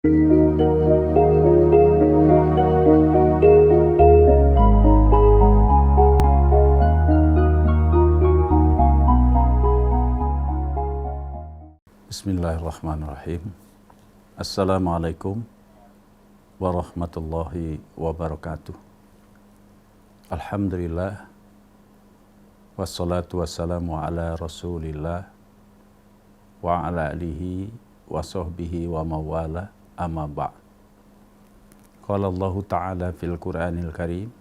Bismillahirrahmanirrahim. Assalamualaikum warahmatullahi wabarakatuh. Alhamdulillah, wassalatu wassalamu ala rasulillah wa ala alihi wa sahbihi wa mawala amma ba'. Qala Allah Ta'ala fil Qur'anil Karim,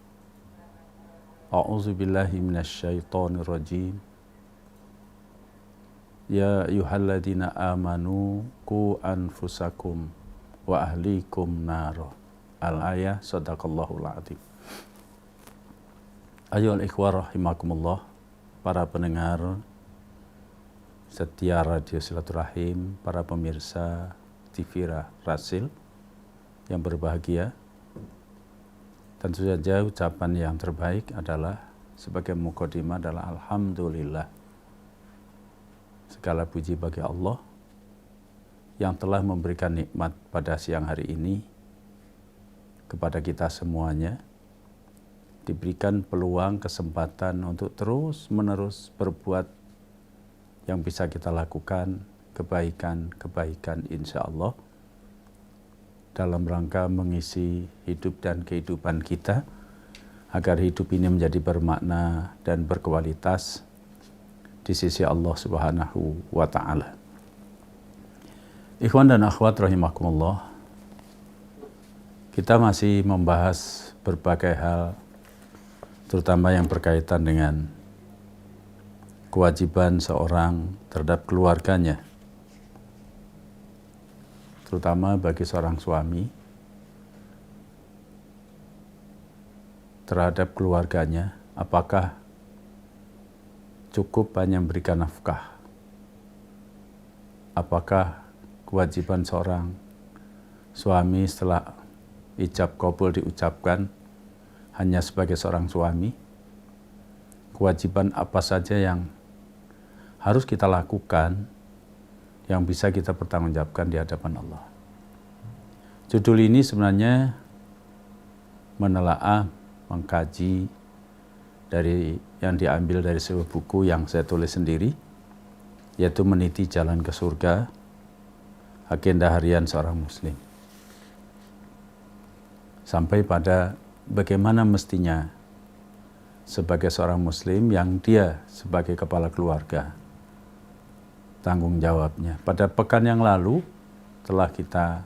a'udzu billahi minasy syaithanir rajim. Ya ayyuhalladzina amanu qu anfusakum wa ahlikum naro. Al-ayah, sadaqallahul adzim. Ayyuhal ikhwah rahimakumullah, para pendengar setia Radio Silaturahim, para pemirsa TV Rasil yang berbahagia. Tentu saja ucapan yang terbaik adalah sebagai mukadimah adalah alhamdulillah. Segala puji bagi Allah yang telah memberikan nikmat pada siang hari ini kepada kita semuanya, diberikan peluang kesempatan untuk terus-menerus berbuat yang bisa kita lakukan, kebaikan-kebaikan insya Allah, dalam rangka mengisi hidup dan kehidupan kita, agar hidup ini menjadi bermakna dan berkualitas di sisi Allah Subhanahu wa Ta'ala. Ikhwan dan akhwat rahimakumullah, kita masih membahas berbagai hal, terutama yang berkaitan dengan kewajiban seorang terhadap keluarganya, terutama bagi seorang suami terhadap keluarganya. Apakah cukup hanya memberikan nafkah? Apakah kewajiban seorang suami setelah ijab qabul diucapkan hanya sebagai seorang suami? Kewajiban apa saja yang harus kita lakukan yang bisa kita pertanggungjawabkan di hadapan Allah? Judul ini sebenarnya menelaah, mengkaji dari yang diambil dari sebuah buku yang saya tulis sendiri, yaitu Meniti Jalan ke Surga, Agenda Harian Seorang Muslim. Sampai pada bagaimana mestinya sebagai seorang Muslim yang dia sebagai kepala keluarga, tanggung jawabnya. Pada pekan yang lalu telah kita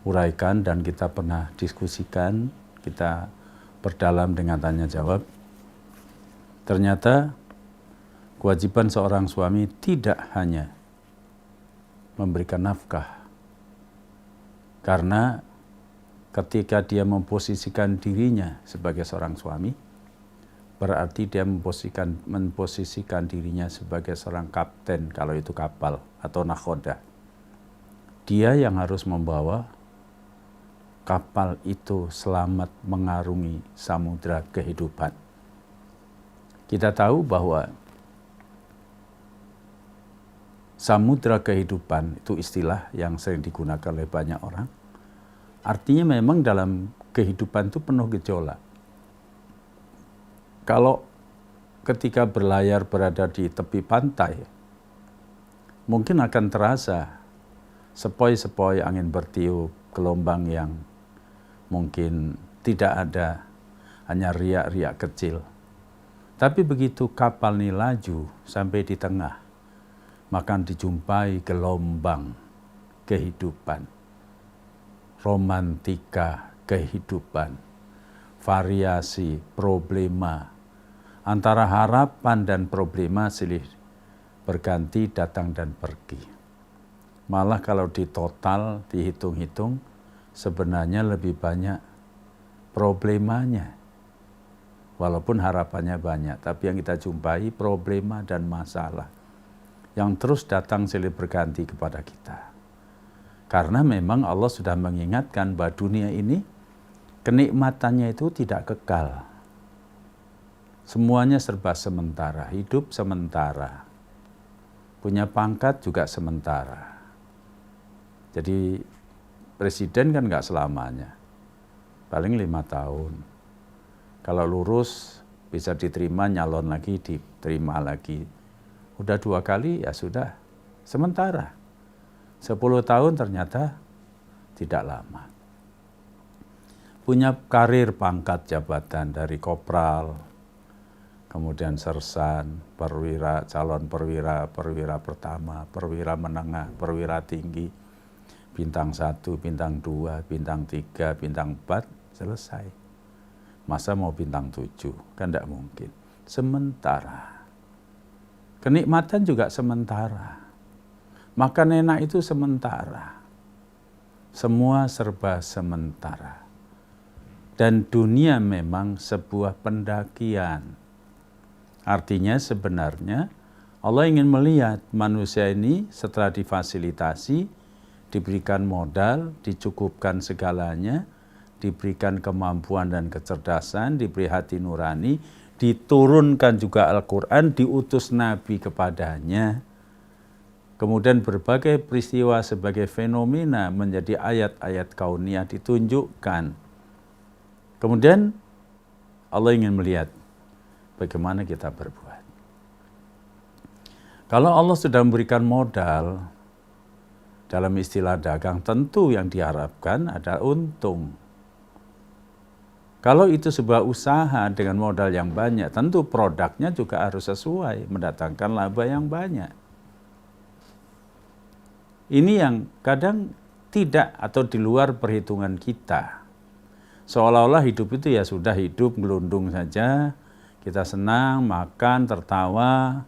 uraikan dan kita pernah diskusikan, kita perdalam dengan tanya jawab. Ternyata kewajiban seorang suami tidak hanya memberikan nafkah, karena ketika dia memposisikan dirinya sebagai seorang suami, berarti dia memposisikan dirinya sebagai seorang kapten, kalau itu kapal atau nakhoda. Dia yang harus membawa kapal itu selamat mengarungi samudra kehidupan. Kita tahu bahwa samudra kehidupan itu istilah yang sering digunakan oleh banyak orang. Artinya memang dalam kehidupan itu penuh gejolak. Kalau ketika berlayar berada di tepi pantai, mungkin akan terasa sepoi-sepoi angin bertiup, gelombang yang mungkin tidak ada, hanya riak-riak kecil. Tapi begitu kapal ini laju sampai di tengah, maka dijumpai gelombang kehidupan, romantika kehidupan, variasi problema, antara harapan dan problema silih berganti datang dan pergi. Malah kalau ditotal, dihitung-hitung, sebenarnya lebih banyak problemanya. Walaupun harapannya banyak, tapi yang kita jumpai problema dan masalah yang terus datang silih berganti kepada kita. Karena memang Allah sudah mengingatkan bahwa dunia ini kenikmatannya itu tidak kekal. Semuanya serba sementara, hidup sementara, punya pangkat juga sementara. Jadi presiden kan nggak selamanya, paling 5 tahun. Kalau lurus bisa diterima, nyalon lagi, diterima lagi. Udah 2 kali ya sudah, sementara. 10 tahun ternyata tidak lama. Punya karir pangkat jabatan dari kopral, kemudian sersan, perwira, calon perwira, perwira pertama, perwira menengah, perwira tinggi, bintang 1, bintang 2, bintang 3, bintang 4, selesai. Masa mau bintang 7? Kan tidak mungkin. Sementara. Kenikmatan juga sementara. Makan enak itu sementara. Semua serba sementara. Dan dunia memang sebuah pendakian. Artinya sebenarnya Allah ingin melihat manusia ini setelah difasilitasi, diberikan modal, dicukupkan segalanya, diberikan kemampuan dan kecerdasan, diberi hati nurani, diturunkan juga Al-Quran, diutus Nabi kepadanya. Kemudian berbagai peristiwa sebagai fenomena menjadi ayat-ayat kauniyah ditunjukkan. Kemudian Allah ingin melihat bagaimana kita berbuat. Kalau Allah sudah memberikan modal, dalam istilah dagang tentu yang diharapkan adalah untung. Kalau itu sebuah usaha dengan modal yang banyak, tentu produknya juga harus sesuai, mendatangkan laba yang banyak. Ini yang kadang tidak atau di luar perhitungan kita. Seolah-olah hidup itu ya sudah hidup gelundung saja, kita senang, makan, tertawa,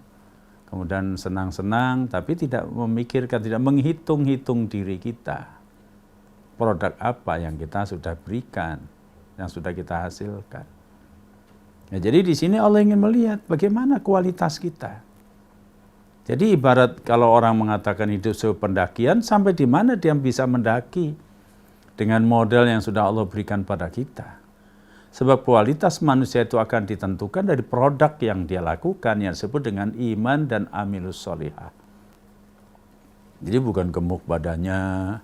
kemudian senang-senang, tapi tidak memikirkan, tidak menghitung-hitung diri kita. Produk apa yang kita sudah berikan, yang sudah kita hasilkan. Nah, jadi di sini Allah ingin melihat bagaimana kualitas kita. Jadi ibarat kalau orang mengatakan hidup sebuah pendakian, sampai di mana dia bisa mendaki dengan modal yang sudah Allah berikan pada kita. Sebab kualitas manusia itu akan ditentukan dari produk yang dia lakukan, yang disebut dengan iman dan amilus sholihah. Jadi bukan gemuk badannya,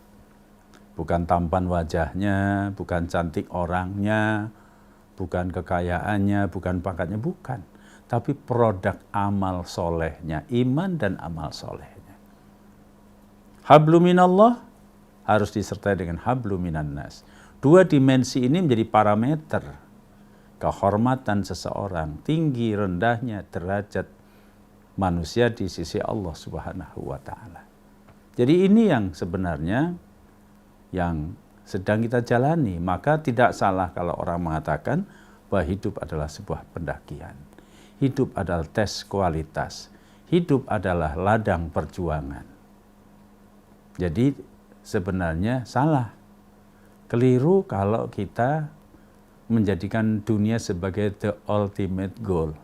bukan tampan wajahnya, bukan cantik orangnya, bukan kekayaannya, bukan pangkatnya, bukan. Tapi produk amal solehnya, iman dan amal solehnya. Hablu minallah harus disertai dengan hablu minan nas. 2 dimensi ini menjadi parameter kehormatan seseorang, tinggi rendahnya derajat manusia di sisi Allah Subhanahu wa taala. Jadi ini yang sebenarnya yang sedang kita jalani, maka tidak salah kalau orang mengatakan bahwa hidup adalah sebuah pendakian. Hidup adalah tes kualitas. Hidup adalah ladang perjuangan. Jadi sebenarnya salah, keliru kalau kita menjadikan dunia sebagai the ultimate goal.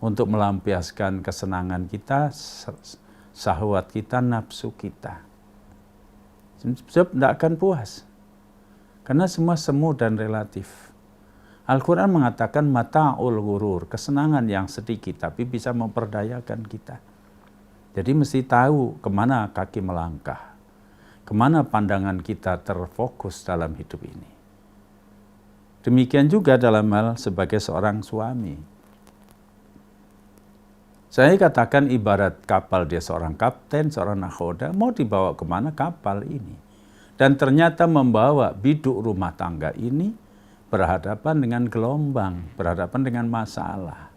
Untuk melampiaskan kesenangan kita, syahwat kita, nafsu kita. Sebab tidak akan puas. Karena semua semu dan relatif. Al-Quran mengatakan mata'ul ghurur, kesenangan yang sedikit tapi bisa memperdayakan kita. Jadi mesti tahu kemana kaki melangkah, kemana pandangan kita terfokus dalam hidup ini. Demikian juga dalam hal sebagai seorang suami. Saya katakan ibarat kapal, dia seorang kapten, seorang nakhoda, mau dibawa kemana kapal ini. Dan ternyata membawa biduk rumah tangga ini berhadapan dengan gelombang, berhadapan dengan masalah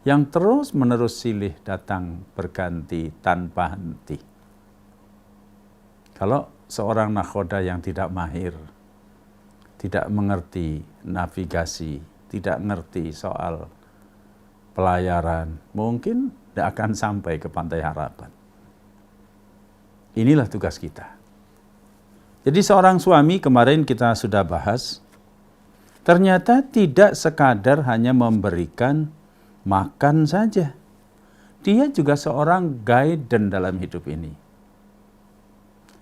yang terus-menerus silih datang berganti tanpa henti. Kalau seorang nakhoda yang tidak mahir, tidak mengerti navigasi, tidak mengerti soal pelayaran, mungkin tidak akan sampai ke pantai harapan. Inilah tugas kita. Jadi seorang suami, kemarin kita sudah bahas, ternyata tidak sekadar hanya memberikan makan saja. Dia juga seorang guidance dalam hidup ini.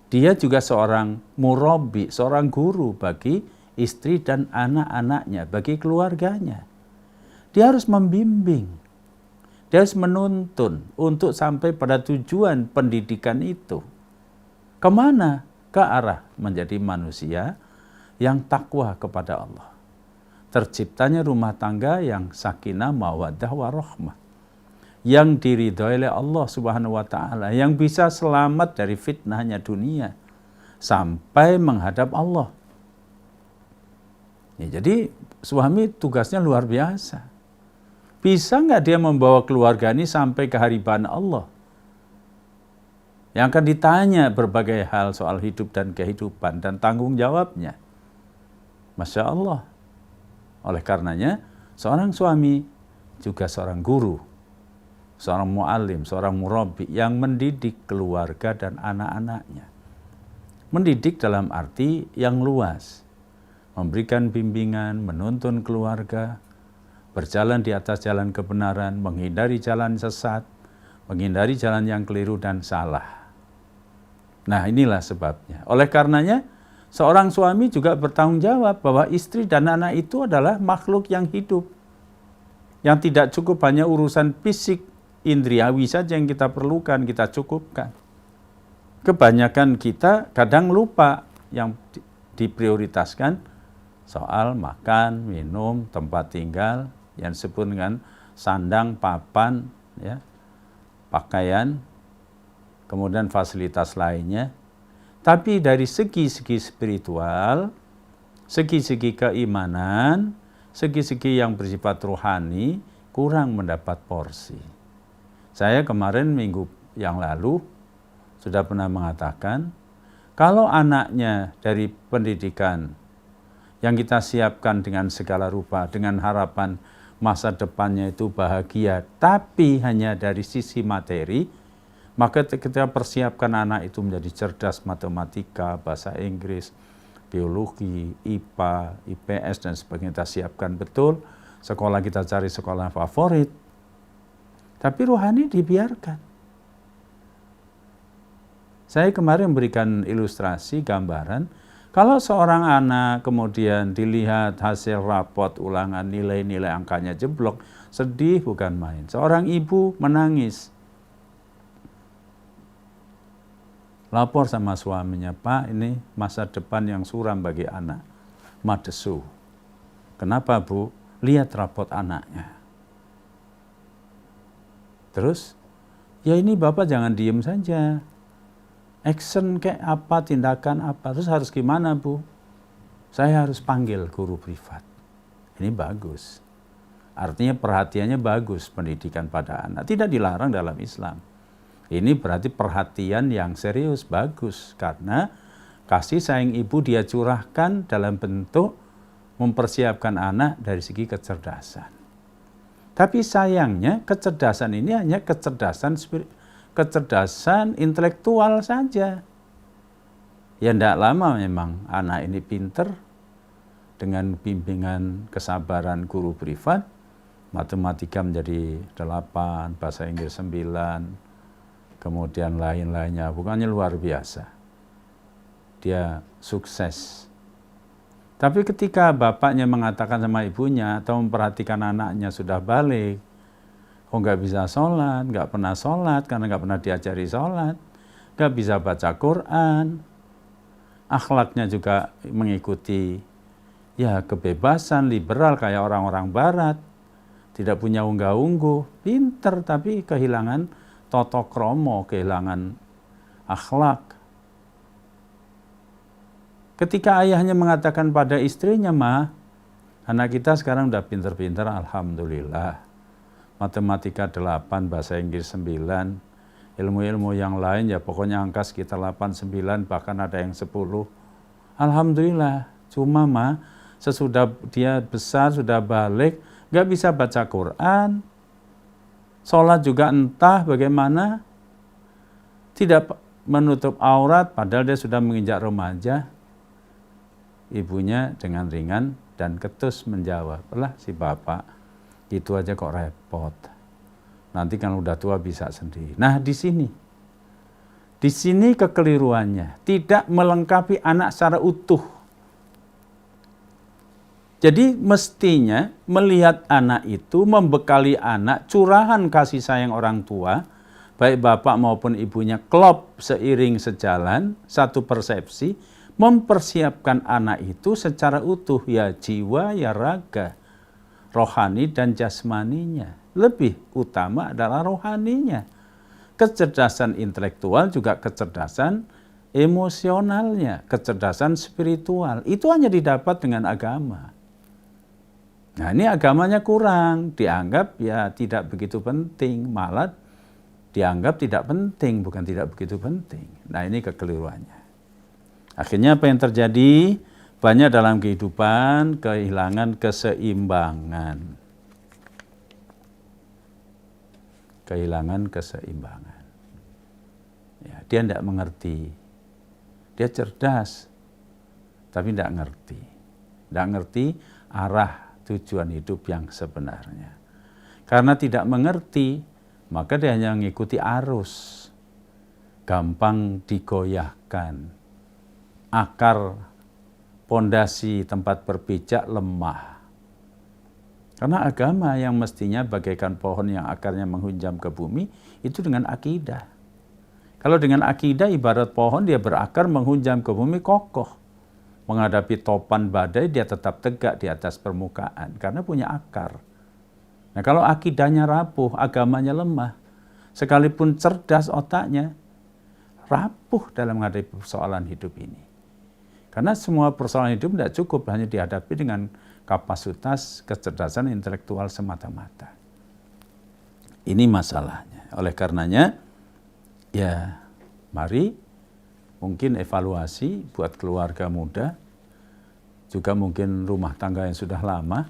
Dia juga seorang murabbi, seorang guru bagi istri dan anak-anaknya, bagi keluarganya. Dia harus membimbing, dia harus menuntun untuk sampai pada tujuan pendidikan itu. Kemana? ke arah menjadi manusia yang takwa kepada Allah. Terciptanya rumah tangga yang sakinah, mawaddah, warahmah, yang diridhoi oleh Allah Subhanahu wa taala, yang bisa selamat dari fitnahnya dunia sampai menghadap Allah. Ya, jadi suami tugasnya luar biasa. Bisa nggak dia membawa keluarga ini sampai kehariban Allah? Yang akan ditanya berbagai hal soal hidup dan kehidupan dan tanggung jawabnya. Masya Allah. Oleh karenanya, seorang suami juga seorang guru, seorang mu'alim, seorang murabbi yang mendidik keluarga dan anak-anaknya. Mendidik dalam arti yang luas, memberikan bimbingan, menuntun keluarga, berjalan di atas jalan kebenaran, menghindari jalan sesat, menghindari jalan yang keliru dan salah. Nah, inilah sebabnya. Oleh karenanya, seorang suami juga bertanggung jawab bahwa istri dan anak itu adalah makhluk yang hidup, yang tidak cukup hanya urusan fisik, indriawi saja yang kita perlukan, kita cukupkan. Kebanyakan kita kadang lupa yang diprioritaskan soal makan, minum, tempat tinggal, yang disebut dengan sandang, papan, ya, pakaian, kemudian fasilitas lainnya. Tapi dari segi-segi spiritual, segi-segi keimanan, segi-segi yang bersifat rohani, kurang mendapat porsi. Saya kemarin minggu yang lalu sudah pernah mengatakan, kalau anaknya dari pendidikan yang kita siapkan dengan segala rupa, dengan harapan masa depannya itu bahagia, tapi hanya dari sisi materi, maka kita persiapkan anak itu menjadi cerdas matematika, bahasa Inggris, biologi, IPA, IPS, dan sebagainya. Kita siapkan betul, sekolah kita cari sekolah favorit, tapi rohani dibiarkan. Saya kemarin memberikan ilustrasi, gambaran, kalau seorang anak kemudian dilihat hasil rapot ulangan, nilai-nilai angkanya jeblok, sedih bukan main. Seorang ibu menangis, lapor sama suaminya, Pak, ini masa depan yang suram bagi anak, madesu. Kenapa, Bu? Lihat rapot anaknya. Terus, ya ini Bapak jangan diem saja. Action kayak apa, tindakan apa, terus harus gimana, Bu? Saya harus panggil guru privat. Ini bagus. Artinya perhatiannya bagus pendidikan pada anak. Tidak dilarang dalam Islam. Ini berarti perhatian yang serius, bagus. Karena kasih sayang ibu dia curahkan dalam bentuk mempersiapkan anak dari segi kecerdasan. Tapi sayangnya kecerdasan ini hanya kecerdasan intelektual saja. Ya tidak lama memang anak ini pinter dengan bimbingan kesabaran guru privat, matematika menjadi 8, bahasa Inggris 9, kemudian lain-lainnya, bukannya luar biasa. Dia sukses. Tapi ketika bapaknya mengatakan sama ibunya atau memperhatikan anaknya sudah balik, kok nggak bisa sholat, nggak pernah sholat karena nggak pernah diajari sholat, nggak bisa baca Quran, akhlaknya juga mengikuti ya kebebasan, liberal kayak orang-orang barat, tidak punya unggah-ungguh, pinter tapi kehilangan toto kromo, kehilangan akhlak. Ketika ayahnya mengatakan pada istrinya, Ma, anak kita sekarang udah pinter-pinter, alhamdulillah. Matematika 8, bahasa Inggris 9, ilmu-ilmu yang lain ya pokoknya angka sekitar 8, 9, bahkan ada yang 10. Alhamdulillah, cuma Ma, sesudah dia besar, sudah balik, gak bisa baca Quran, sholat juga entah bagaimana, tidak menutup aurat, padahal dia sudah menginjak remaja. Ibunya dengan ringan dan ketus menjawab, lah si bapak, itu aja kok repot. Nanti kan udah tua bisa sendiri. Nah di sini kekeliruannya, tidak melengkapi anak secara utuh. Jadi mestinya melihat anak itu, membekali anak curahan kasih sayang orang tua, baik bapak maupun ibunya klop seiring sejalan, satu persepsi, mempersiapkan anak itu secara utuh, ya jiwa, ya raga, rohani dan jasmaninya. Lebih utama adalah rohaninya. Kecerdasan intelektual juga kecerdasan emosionalnya, kecerdasan spiritual. Itu hanya didapat dengan agama. Nah, ini agamanya kurang, dianggap ya tidak begitu penting, malah dianggap tidak penting, bukan tidak begitu penting. Nah, ini kekeliruannya. Akhirnya apa yang terjadi? Banyak dalam kehidupan kehilangan keseimbangan. Kehilangan keseimbangan. Ya, dia tidak mengerti. Dia cerdas, tapi tidak ngerti. Tidak ngerti arah tujuan hidup yang sebenarnya. Karena tidak mengerti, maka dia hanya mengikuti arus. Gampang digoyahkan. Akar pondasi tempat berpijak lemah. Karena agama yang mestinya bagaikan pohon yang akarnya menghunjam ke bumi, itu dengan akidah. Kalau dengan akidah ibarat pohon, dia berakar menghunjam ke bumi kokoh. Menghadapi topan badai, dia tetap tegak di atas permukaan karena punya akar. Nah, kalau akidahnya rapuh, agamanya lemah, sekalipun cerdas otaknya, rapuh dalam menghadapi persoalan hidup ini. Karena semua persoalan hidup tidak cukup hanya dihadapi dengan kapasitas kecerdasan intelektual semata-mata. Ini masalahnya. Oleh karenanya, ya mari mungkin evaluasi buat keluarga muda, juga mungkin rumah tangga yang sudah lama,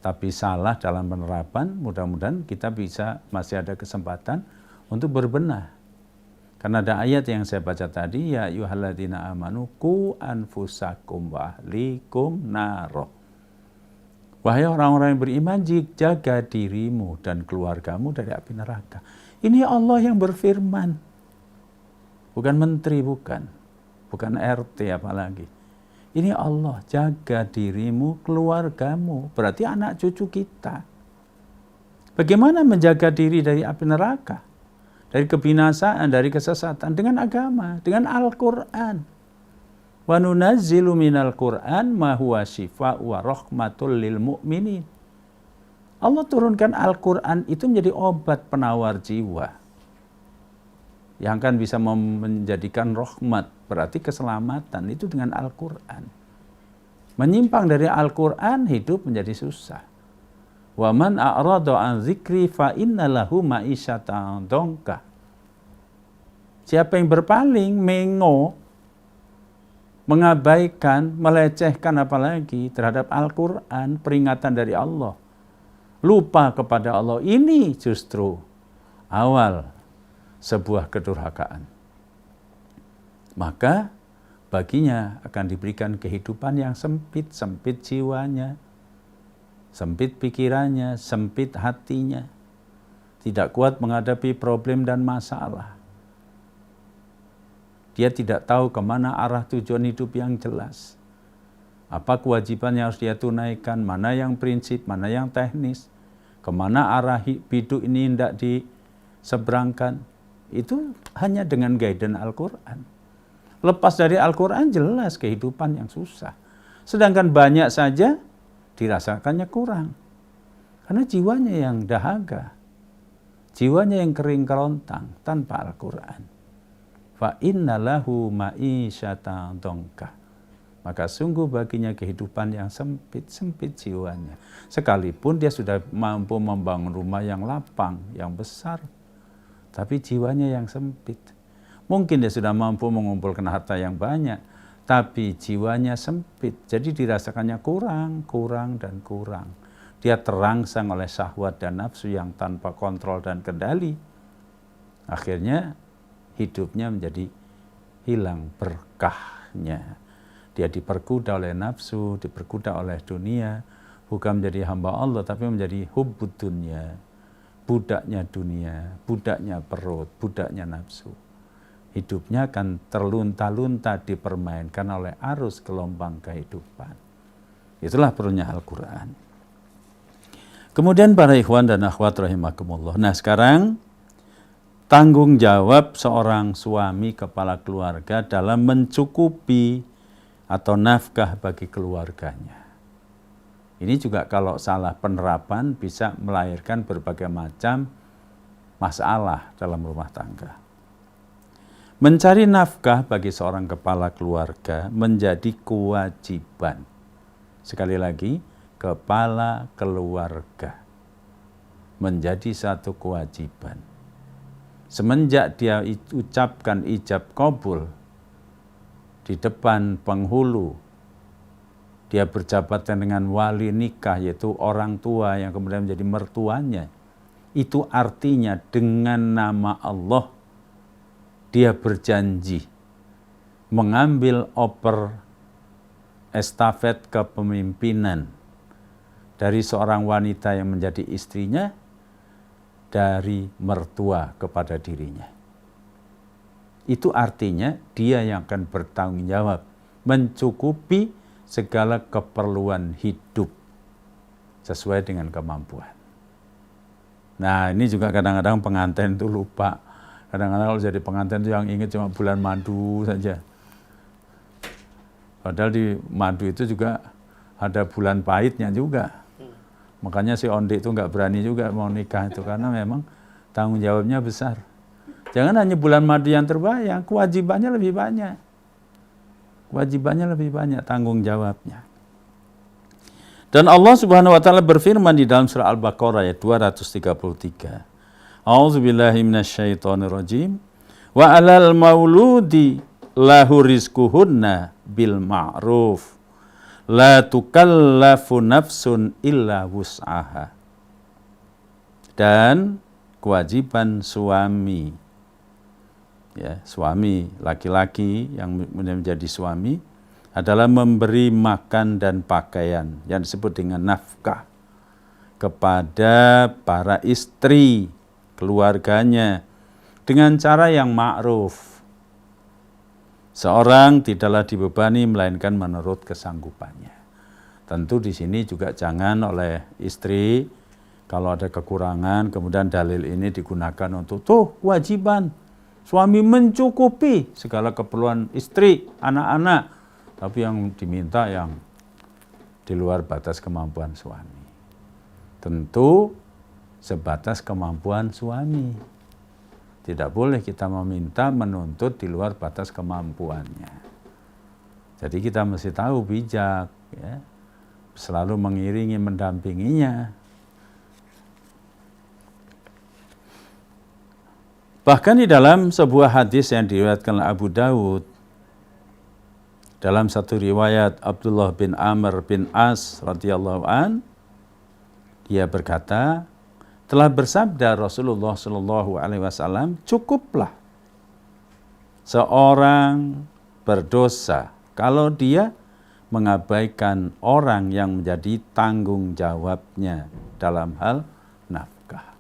tapi salah dalam penerapan, mudah-mudahan kita bisa masih ada kesempatan untuk berbenah. Karena ada ayat yang saya baca tadi, ya ayyuhalladzina amanu qu anfusakum wa ahlikum naro. Wahai orang-orang yang beriman, jaga dirimu dan keluargamu dari api neraka. Ini Allah yang berfirman. Bukan menteri, bukan RT apalagi. Ini Allah, jaga dirimu, keluargamu. Berarti anak cucu kita. Bagaimana menjaga diri dari api neraka? Dari kebinasaan, dari kesesatan, dengan agama, dengan Al-Quran. Wa nunazzilu minal Qur'an ma huwa syifa'u wa rahmatul lil mu'minin. Allah turunkan Al-Quran itu menjadi obat penawar jiwa. Yang akan bisa menjadikan rahmat, berarti keselamatan itu dengan Al-Quran. Menyimpang dari Al-Quran, hidup menjadi susah. Wa man a'rada an dzikri fa inna lahu ma'isyatan dongka. Siapa yang berpaling, mengo, mengabaikan, melecehkan apalagi terhadap Al-Quran, peringatan dari Allah, lupa kepada Allah, ini justru awal sebuah kedurhakaan. Maka baginya akan diberikan kehidupan yang sempit, sempit jiwanya, sempit pikirannya, sempit hatinya, tidak kuat menghadapi problem dan masalah. Dia tidak tahu kemana arah tujuan hidup yang jelas. Apa kewajiban yang harus dia tunaikan, mana yang prinsip, mana yang teknis, kemana arah hidup ini hendak diseberangkan. Itu hanya dengan guidance Al-Quran. Lepas dari Al-Quran jelas kehidupan yang susah. Sedangkan banyak saja dirasakannya kurang. Karena jiwanya yang dahaga. Jiwanya yang kering kerontang tanpa Al-Quran. Fa inna lahu ma'isyatan dongka. Maka sungguh baginya kehidupan yang sempit jiwanya. Sekalipun dia sudah mampu membangun rumah yang lapang, yang besar, tapi jiwanya yang sempit. Mungkin dia sudah mampu mengumpulkan harta yang banyak, tapi jiwanya sempit. Jadi dirasakannya kurang. Dia terangsang oleh syahwat dan nafsu yang tanpa kontrol dan kendali. Akhirnya hidupnya menjadi hilang berkahnya. Dia diperkuda oleh nafsu, diperkuda oleh dunia, bukan menjadi hamba Allah, tapi menjadi hubbud dunia, budaknya dunia, budaknya perut, budaknya nafsu. Hidupnya akan terlunta-lunta dipermainkan oleh arus gelombang kehidupan. Itulah perlunya Al-Quran. Kemudian para ikhwan dan akhwat rahimakumullah. Nah sekarang tanggung jawab seorang suami kepala keluarga dalam mencukupi atau nafkah bagi keluarganya. Ini juga kalau salah penerapan bisa melahirkan berbagai macam masalah dalam rumah tangga. Mencari nafkah bagi seorang kepala keluarga menjadi kewajiban. Sekali lagi, kepala keluarga menjadi satu kewajiban. Semenjak dia ucapkan ijab qabul di depan penghulu, dia berjabatan dengan wali nikah, yaitu orang tua yang kemudian menjadi mertuanya. Itu artinya dengan nama Allah, dia berjanji mengambil oper estafet kepemimpinan dari seorang wanita yang menjadi istrinya, dari mertua kepada dirinya. Itu artinya dia yang akan bertanggung jawab mencukupi segala keperluan hidup sesuai dengan kemampuan. Nah, ini juga kadang-kadang pengantin itu lupa. Kadang-kadang kalau jadi pengantin itu yang ingat cuma bulan madu saja. Padahal di madu itu juga ada bulan pahitnya juga. Makanya si onde itu nggak berani juga mau nikah itu, karena memang tanggung jawabnya besar. Jangan hanya bulan madu yang terbayang, kewajibannya lebih banyak. Kewajibannya lebih banyak, tanggung jawabnya. Dan Allah Subhanahu wa taala berfirman di dalam surah Al-Baqarah ayat 233. A'udzubillahi minasyaitonirrajim. Wa 'alal mauludi lahu rizquhunna bil ma'ruf. La tukallafu nafsun illa wus'aha. Dan kewajiban suami, ya, suami laki-laki yang menjadi suami adalah memberi makan dan pakaian yang disebut dengan nafkah kepada para istri keluarganya dengan cara yang ma'ruf. Seorang tidaklah dibebani melainkan menurut kesanggupannya. Tentu di sini juga jangan oleh istri kalau ada kekurangan kemudian dalil ini digunakan untuk kewajiban suami mencukupi segala keperluan istri, anak-anak, tapi yang diminta yang di luar batas kemampuan suami. Tentu sebatas kemampuan suami. Tidak boleh kita meminta menuntut di luar batas kemampuannya. Jadi kita mesti tahu bijak, ya, selalu mengiringi, mendampinginya. Bahkan di dalam sebuah hadis yang diriwayatkan oleh Abu Dawud, dalam satu riwayat Abdullah bin Amr bin As radhiyallahu an, dia berkata, telah bersabda Rasulullah Shallallahu Alaihi Wasallam, cukuplah seorang berdosa kalau dia mengabaikan orang yang menjadi tanggung jawabnya dalam hal nafkah.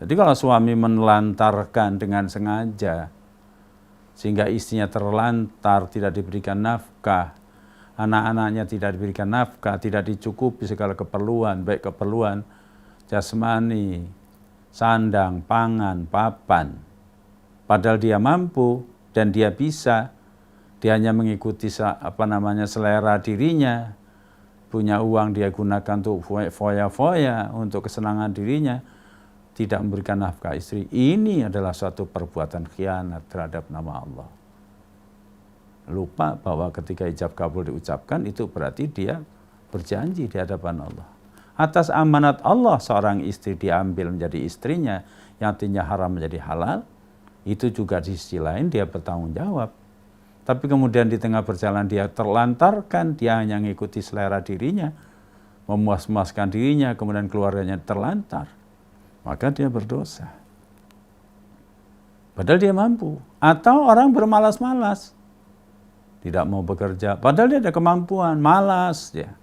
Jadi kalau suami menelantarkan dengan sengaja sehingga istrinya terlantar, tidak diberikan nafkah, anak-anaknya tidak diberikan nafkah, tidak dicukupi segala keperluan, baik keperluan jasmani, sandang, pangan, papan. Padahal dia mampu dan dia bisa, dia hanya mengikuti selera dirinya, punya uang dia gunakan untuk foya-foya, untuk kesenangan dirinya, tidak memberikan nafkah istri. Ini adalah suatu perbuatan khianat terhadap nama Allah. Lupa bahwa ketika ijab kabul diucapkan, itu berarti dia berjanji di hadapan Allah. Atas amanat Allah seorang istri diambil menjadi istrinya, yang artinya haram menjadi halal, itu juga di sisi lain dia bertanggung jawab. Tapi kemudian di tengah perjalanan dia terlantarkan, dia hanya mengikuti selera dirinya, memuas-muaskan dirinya, kemudian keluarganya terlantar, maka dia berdosa. Padahal dia mampu. Atau orang bermalas-malas, tidak mau bekerja, padahal dia ada kemampuan, malas dia.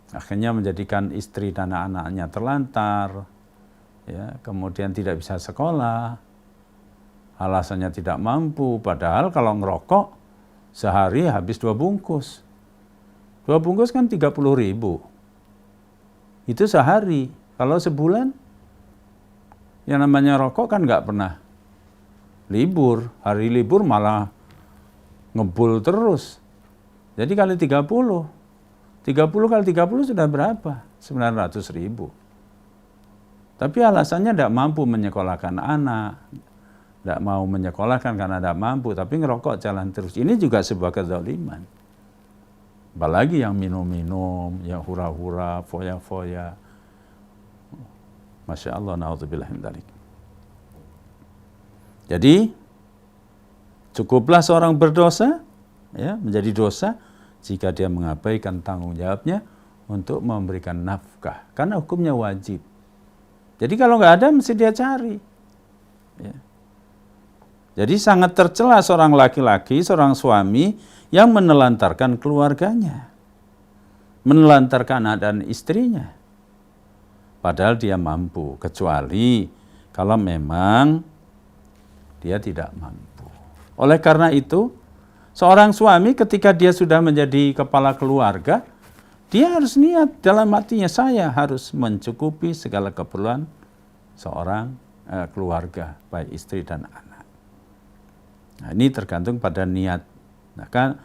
Akhirnya menjadikan istri dan anak-anaknya terlantar, ya, kemudian tidak bisa sekolah, alasannya tidak mampu, padahal kalau ngerokok sehari habis 2 bungkus. 2 bungkus kan 30.000. Itu sehari. Kalau sebulan Yang namanya rokok kan nggak pernah libur. Hari libur malah ngebul terus. Jadi kali 30 kali 30 sudah berapa? 900.000. Tapi alasannya tidak mampu menyekolahkan anak, tidak mau menyekolahkan karena tidak mampu, tapi ngerokok jalan terus. Ini juga sebuah kezaliman. Apalagi yang minum-minum, yang hura-hura, foya-foya. Masya Allah, na'udzubillah min dzalik. Jadi, cukuplah seorang berdosa, ya, menjadi dosa, jika dia mengabaikan tanggung jawabnya untuk memberikan nafkah. Karena hukumnya wajib. Jadi kalau nggak ada, mesti dia cari. Ya. Jadi sangat tercela seorang laki-laki, seorang suami yang menelantarkan keluarganya. Menelantarkan anak dan istrinya. Padahal dia mampu, kecuali kalau memang dia tidak mampu. Oleh karena itu, seorang suami ketika dia sudah menjadi kepala keluarga, dia harus niat dalam hatinya, saya harus mencukupi segala keperluan seorang keluarga, baik istri dan anak. Nah, ini tergantung pada niat. Maka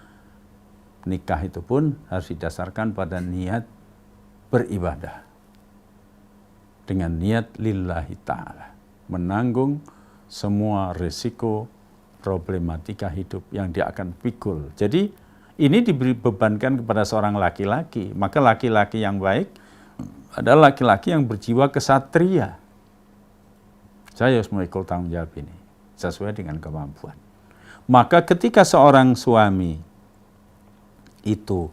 nikah itu pun harus didasarkan pada niat beribadah. Dengan niat lillahi ta'ala. Menanggung semua risiko problematika hidup yang dia akan pikul. Jadi ini dibebankan kepada seorang laki-laki. Maka laki-laki yang baik adalah laki-laki yang berjiwa kesatria. Saya harus memikul tanggung jawab ini sesuai dengan kemampuan. Maka ketika seorang suami itu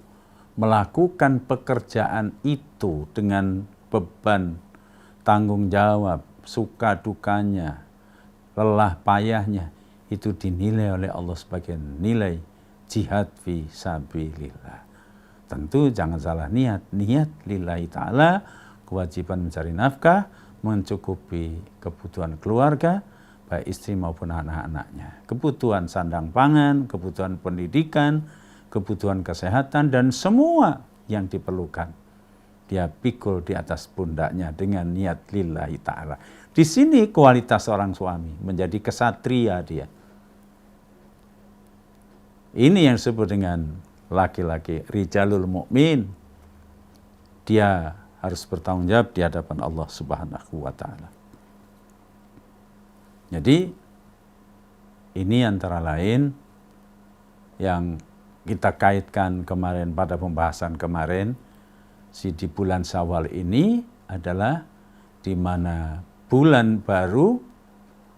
melakukan pekerjaan itu dengan beban tanggung jawab, suka dukanya, lelah payahnya, itu dinilai oleh Allah sebagai nilai jihad fi sabilillah. Tentu jangan salah niat lillahi ta'ala, kewajiban mencari nafkah, mencukupi kebutuhan keluarga, baik istri maupun anak-anaknya. Kebutuhan sandang pangan, kebutuhan pendidikan, kebutuhan kesehatan, dan semua yang diperlukan. Dia pikul di atas pundaknya dengan niat lillahi ta'ala. Di sini kualitas seorang suami, menjadi kesatria dia. Ini yang disebut dengan laki-laki rijalul mu'min. Dia harus bertanggung jawab di hadapan Allah Subhanahu wa ta'ala. Jadi ini antara lain yang kita kaitkan kemarin pada pembahasan kemarin, di bulan Syawal ini adalah di mana bulan baru,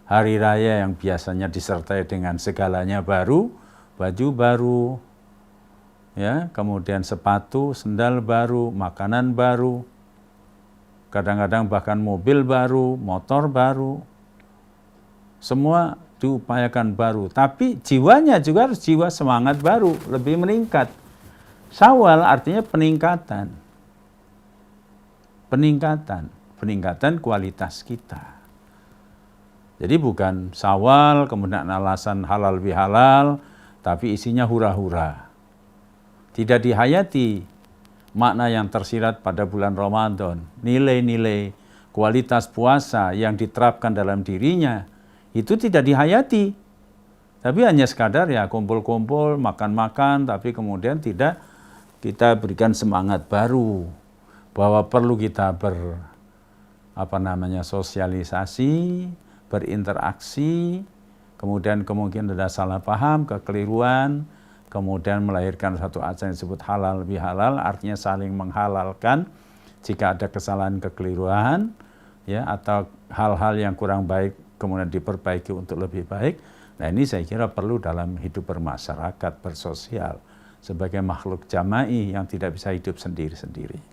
hari raya yang biasanya disertai dengan segalanya baru, baju baru, ya, kemudian sepatu, sendal baru, makanan baru, kadang-kadang bahkan mobil baru, motor baru, semua diupayakan baru. Tapi jiwanya juga harus jiwa semangat baru, lebih meningkat. Syawal artinya peningkatan. Peningkatan kualitas kita. Jadi bukan Syawal, kemudian alasan halal bihalal, tapi isinya hura-hura. Tidak dihayati makna yang tersirat pada bulan Ramadan, nilai-nilai kualitas puasa yang diterapkan dalam dirinya, itu tidak dihayati. Tapi hanya sekadar ya kumpul-kumpul, makan-makan, tapi kemudian tidak kita berikan semangat baru bahwa perlu kita sosialisasi, berinteraksi, kemudian kemungkinan ada salah paham, kekeliruan, kemudian melahirkan satu ajaran yang disebut halal bihalal, artinya saling menghalalkan jika ada kesalahan kekeliruan, ya, atau hal-hal yang kurang baik kemudian diperbaiki untuk lebih baik. Nah, ini saya kira perlu dalam hidup bermasyarakat, bersosial, sebagai makhluk jama'i yang tidak bisa hidup sendiri-sendiri.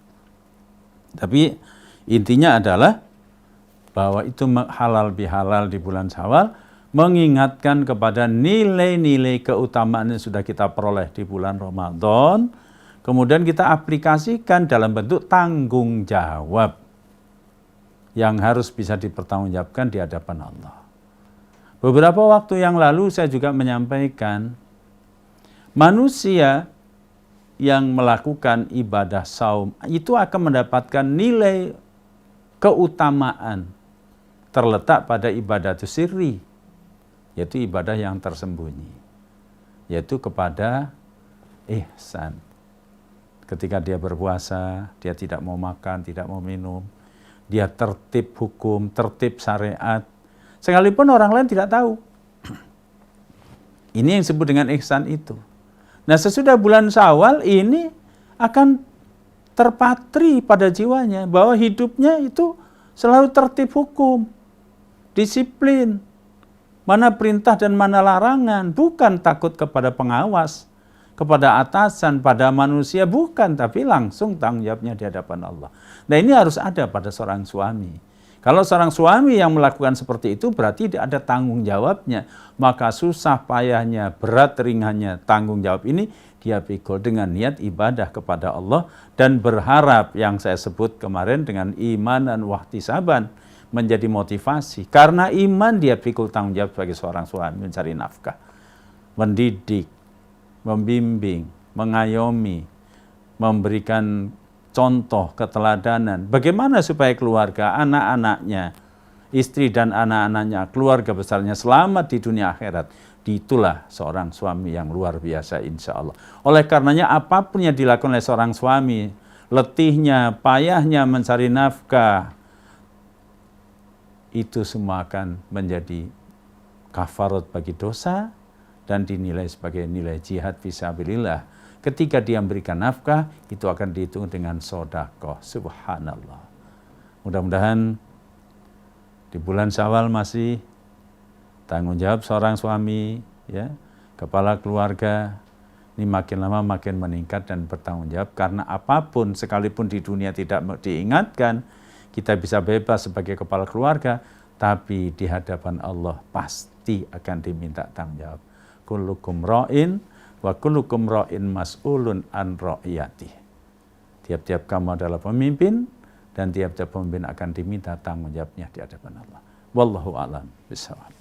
Tapi intinya adalah bahwa itu halal bihalal di bulan Syawal mengingatkan kepada nilai-nilai keutamaan yang sudah kita peroleh di bulan Ramadan, kemudian kita aplikasikan dalam bentuk tanggung jawab yang harus bisa dipertanggungjawabkan di hadapan Allah. Beberapa waktu yang lalu saya juga menyampaikan, manusia yang melakukan ibadah saum itu akan mendapatkan nilai keutamaan terletak pada ibadah sirri, yaitu ibadah yang tersembunyi, yaitu kepada ihsan. Ketika dia berpuasa, dia tidak mau makan, tidak mau minum, dia tertib hukum, tertib syariat, sekalipun orang lain tidak tahu. Ini yang disebut dengan ihsan itu. Nah, sesudah bulan Syawal ini akan terpatri pada jiwanya bahwa hidupnya itu selalu tertib hukum, disiplin, mana perintah dan mana larangan, bukan takut kepada pengawas, kepada atasan, pada manusia, bukan, tapi langsung tanggung jawabnya di hadapan Allah. Nah, ini harus ada pada seorang suami. Kalau seorang suami yang melakukan seperti itu berarti ada tanggung jawabnya, maka susah payahnya, berat ringannya tanggung jawab ini dia pikul dengan niat ibadah kepada Allah dan berharap yang saya sebut kemarin dengan iman dan wahtisaban menjadi motivasi. Karena iman dia pikul tanggung jawab sebagai seorang suami mencari nafkah, mendidik, membimbing, mengayomi, memberikan contoh keteladanan. Bagaimana supaya keluarga, anak-anaknya, istri dan anak-anaknya, keluarga besarnya selamat di dunia akhirat. Itulah seorang suami yang luar biasa insya Allah. Oleh karenanya apapun yang dilakukan oleh seorang suami, letihnya, payahnya mencari nafkah, itu semua akan menjadi kafarat bagi dosa dan dinilai sebagai nilai jihad fisabilillah. Ketika dia memberikan nafkah, itu akan dihitung dengan sedekah. Subhanallah. Mudah-mudahan di bulan Syawal masih tanggung jawab seorang suami, ya, kepala keluarga ini makin lama makin meningkat dan bertanggung jawab, karena apapun sekalipun di dunia tidak diingatkan, kita bisa bebas sebagai kepala keluarga, tapi di hadapan Allah pasti akan diminta tanggung jawab. Kullukum ra'in wa kullukum ra'in mas'ulun an ra'iyati. Tiap-tiap kamu adalah pemimpin dan tiap-tiap pemimpin akan diminta tanggung jawabnya di hadapan Allah. Wallahu a'lam bishawab.